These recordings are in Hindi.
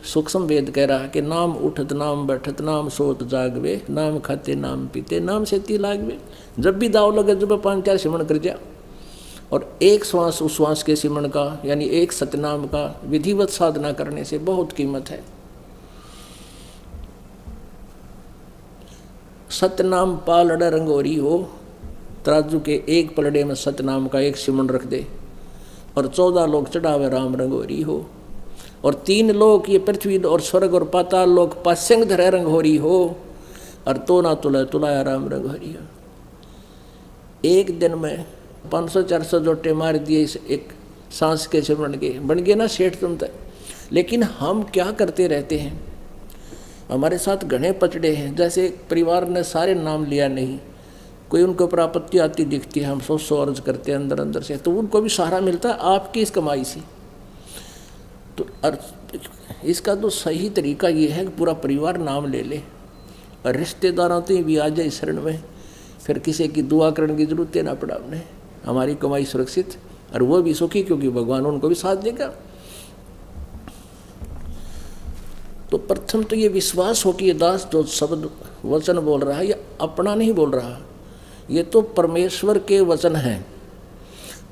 सूक्ष्म वेद कह रहा है कि नाम उठत नाम बैठत नाम सोत जागवे, नाम खाते नाम पीते नाम सेती लागवे। जब भी दाव लगे जब 5-4 सिमरण कर जा, और एक श्वास उस श्वास के सिमरण का यानी एक सतनाम का विधिवत साधना करने से बहुत कीमत है। सतनाम पालड़ा रंगोरी हो, तराजू के एक पलड़े में सतनाम का एक सिमरण रख दे, और 14 लोग चढ़ावे राम रंगोरी हो, और 3 लोग ये पृथ्वी और स्वर्ग और पाताल लोग पास्यंग धरे रंगोरी हो, और तो ना तुला तुलाया राम रंगोरी हो। एक दिन में 500-400 जोटे मार दिए इस एक सांस के सिमरण के, बन गए ना सेठ तुम तक। लेकिन हम क्या करते रहते हैं, हमारे साथ घने पचड़े हैं। जैसे परिवार ने सारे नाम लिया नहीं, कोई उनके ऊपर आपत्ति आती दिखती है, हम 100 अर्ज करते हैं अंदर अंदर से, तो उनको भी सहारा मिलता है आपकी इस कमाई से। तो इसका तो सही तरीका ये है कि पूरा परिवार नाम ले ले, और रिश्तेदारों तो भी आ जाए शरण में, फिर किसी की दुआ करने की जरूरत ना पड़ा उन्हें, हमारी कमाई सुरक्षित और वो भी सुखी, क्योंकि भगवान उनको भी साथ देगा। तो प्रथम तो ये विश्वास हो कि ये दास जो शब्द वचन बोल रहा है ये अपना नहीं बोल रहा, ये तो परमेश्वर के वचन हैं।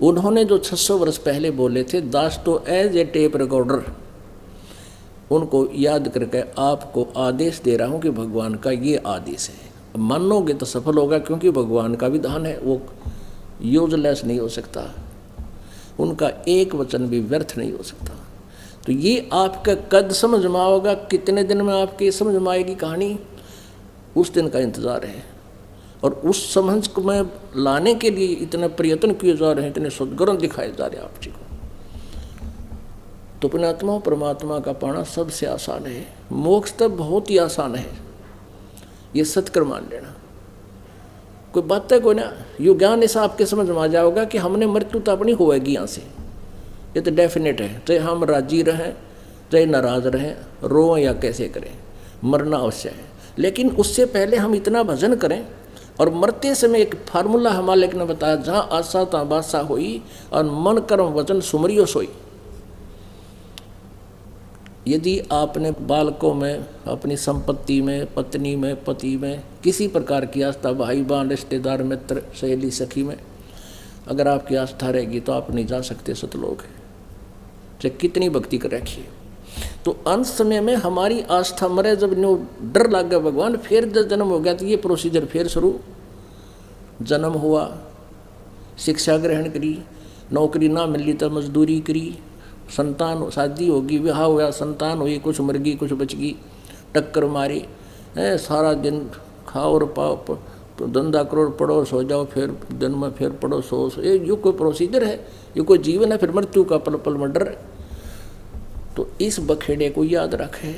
उन्होंने जो 600 वर्ष पहले बोले थे, दास तो एज ए टेप रिकॉर्डर, उनको याद करके आपको आदेश दे रहा हूँ कि भगवान का ये आदेश है। मानोगे तो सफल होगा, क्योंकि भगवान का विधान है, वो यूजलेस नहीं हो सकता, उनका एक वचन भी व्यर्थ नहीं हो सकता। तो ये आपका कद समझ में आओगा, कितने दिन में आपकी समझ में आएगी कहानी, उस दिन का इंतज़ार है। और उस समझ को में लाने के लिए इतने प्रयत्न किए जा रहे हैं, इतने सद्गुण दिखाए जा रहे हैं आप जी को। तो पुण्यात्मा परमात्मा का पाना सबसे आसान है, मोक्ष तो बहुत ही आसान है, ये सत्कर्म मान लेना। कोई बात है कोई ना, यो ज्ञान ऐसा आपके समझ में आ जाएगा कि हमने मृत्यु तो अपनी होएगी यहाँ से, ये तो डेफिनेट है। चाहे हम राजी रहें चाहे नाराज रहें, रोएं या कैसे करें, मरना अवश्य है। लेकिन उससे पहले हम इतना भजन करें, और मरते समय एक फार्मूला हमारे ने बताया, जहाँ आशा तहाँ बादशाह होई, और मन कर्म वचन सुमरियो सोई। यदि आपने बालकों में, अपनी संपत्ति में, पत्नी में, पति में किसी प्रकार की आस्था, भाई बहन, रिश्तेदार, मित्र, सहेली, सखी में अगर आपकी आस्था रहेगी तो आप नहीं जा सकते सतलोक है, चाहे कितनी भक्ति कर रखी है। तो अंत समय में हमारी आस्था मरे, जब नो डर लग गया भगवान, फिर जब जन्म हो गया तो ये प्रोसीजर फिर शुरू। जन्म हुआ, शिक्षा ग्रहण करी, नौकरी ना मिली तो मजदूरी करी, संतान शादी होगी, विवाह हुआ, संतान हुई, कुछ मर गई कुछ बच गई, टक्कर मारी, सारा दिन खाओ और पाओ, धंधा करो, पढ़ो, सो जाओ, फिर दिन में फिर पढ़ो, सो ये कोई प्रोसीजर है, ये कोई जीवन है? फिर मृत्यु का पल पल में डर। तो इस बखेड़े को याद रखे।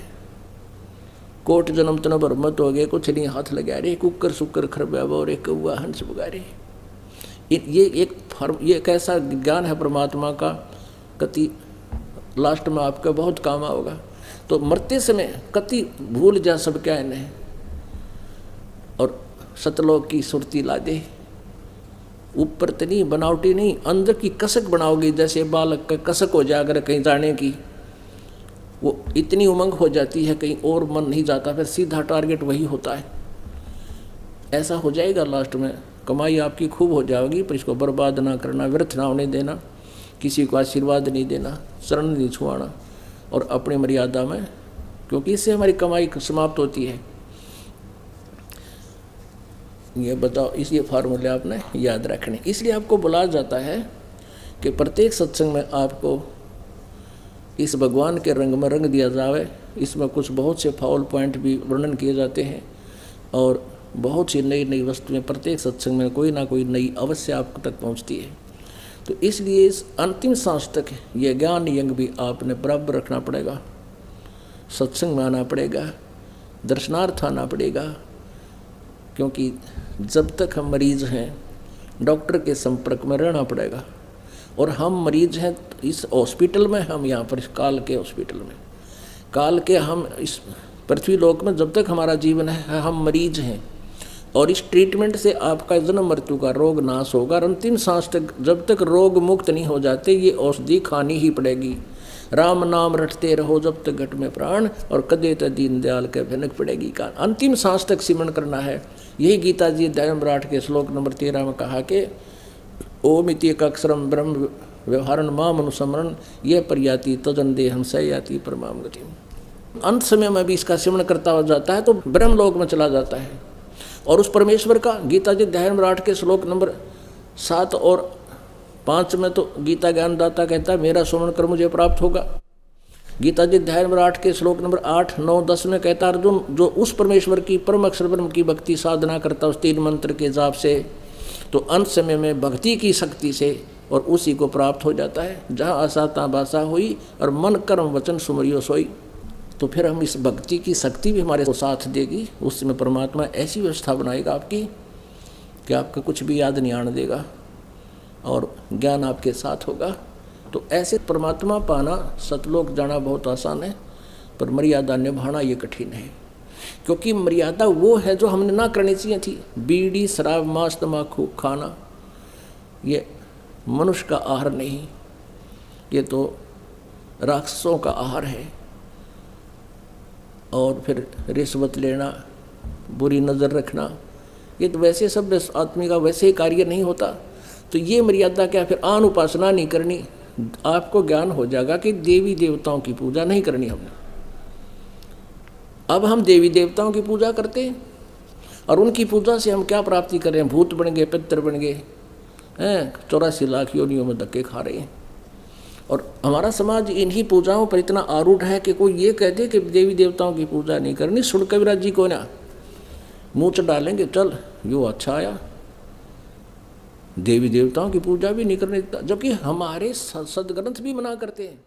कोट जन्म तना भर मत हो गए, कुछ नहीं हाथ लगा रहे, कुकर सुकर खरबा और एक कौआ हंस बगा रहे। ये एक ऐसा ज्ञान है परमात्मा का, कति लास्ट में आपका बहुत काम आओगा। तो मरते समय कति भूल जा सब क्या इन्हें, और सतलोक की सुरती ला दे। ऊपर तो नहीं, बनावटी नहीं, अंदर की कसक बनाओगी। जैसे बालक का कसक हो जाए अगर कहीं जाने की, वो इतनी उमंग हो जाती है कहीं और मन नहीं जाता, फिर सीधा टारगेट वही होता है। ऐसा हो जाएगा लास्ट में, कमाई आपकी खूब हो जाएगी, पर इसको बर्बाद ना करना, व्यर्थ ना होने देना, किसी को आशीर्वाद नहीं देना, शरण नहीं छुआना, और अपनी मर्यादा में, क्योंकि इससे हमारी कमाई समाप्त होती है। ये बताओ, ये फार्मूले आपने याद रखने। इसलिए आपको बुलाया जाता है कि प्रत्येक सत्संग में आपको इस भगवान के रंग में रंग दिया जाए। इसमें कुछ बहुत से फाउल पॉइंट भी वर्णन किए जाते हैं, और बहुत सी नई नई वस्तुएं प्रत्येक सत्संग में कोई ना कोई नई अवश्य आप तक पहुंचती है। तो इसलिए इस अंतिम सांस तक ये ज्ञान यंग भी आपने बराबर रखना पड़ेगा। सत्संग में आना पड़ेगा, दर्शनार्थ आना पड़ेगा, क्योंकि जब तक हम मरीज हैं डॉक्टर के संपर्क में रहना पड़ेगा। और हम मरीज हैं इस हॉस्पिटल में, हम यहाँ पर इस काल के हॉस्पिटल में, काल के हम इस पृथ्वी लोक में जब तक हमारा जीवन है हम मरीज हैं। और इस ट्रीटमेंट से आपका जन्म मृत्यु का रोग नाश होगा। और अंतिम सांस तक जब तक रोग मुक्त नहीं हो जाते, ये औषधि खानी ही पड़ेगी। राम नाम रटते रहो जब तक घट में प्राण, और कदे त दीन दयाल के भनक पड़ेगी कान। अंतिम सांस तक सिमरण करना है। यही गीता जी अध्याय नंबर 8 के श्लोक नंबर 13 में कहा कि ओम इति एक अक्षरम ब्रह्म व्यवहारण माम अनुसमरण ये प्रयाति तजन देहम सयाति परमाम गति। अंत समय में भी इसका सिमरण करता हो जाता है तो ब्रह्म लोक में चला जाता है। और उस परमेश्वर का गीता जी अध्याय नंबर 8 के श्लोक नंबर 7 और 5 में तो गीता ज्ञानदाता कहता है मेरा सुमरण कर मुझे प्राप्त होगा। गीता जी अध्याय नंबर 8 के श्लोक नंबर 8, 9, 10 में कहता अर्जुन जो उस परमेश्वर की परम अक्षर ब्रह्म की भक्ति साधना करता उस 3 मंत्र के जाप से, तो अंत समय में भक्ति की शक्ति से और उसी को प्राप्त हो जाता है। जहाँ आशा तहाँ बासा हुई और मन कर्म वचन सुमरियो सोई। तो फिर हम इस भक्ति की शक्ति भी हमारे को साथ देगी। उस समय परमात्मा ऐसी व्यवस्था बनाएगा आपकी कि आपका कुछ भी याद नहीं आने देगा और ज्ञान आपके साथ होगा। तो ऐसे परमात्मा पाना सतलोक जाना बहुत आसान है, पर मर्यादा निभाना ये कठिन है। क्योंकि मर्यादा वो है जो हमने ना करनी चाहिए थी। बीड़ी शराब मांस तम्बाकू खाना ये मनुष्य का आहार नहीं, ये तो राक्षसों का आहार है। और फिर रिश्वत लेना, बुरी नज़र रखना, ये तो वैसे सब आदमी का वैसे ही कार्य नहीं होता। तो ये मर्यादा क्या, फिर आन उपासना नहीं करनी। आपको ज्ञान हो जाएगा कि देवी देवताओं की पूजा नहीं करनी हमने। अब हम देवी देवताओं की पूजा करते हैं और उनकी पूजा से हम क्या प्राप्ति कर रहे हैं? भूत बन गए, पितर बन गए हैं, 84 लाख योनियों में धक्के खा रहे हैं। और हमारा समाज इन्हीं पूजाओं पर इतना आरूढ़ है कि कोई ये कह दे कि देवी देवताओं की पूजा नहीं करनी, सुन कविराज जी को ना मुँह च डालेंगे, चल यो अच्छा आया, देवी देवताओं की पूजा भी नहीं करने देता, जबकि हमारे सदग्रंथ भी मना करते हैं।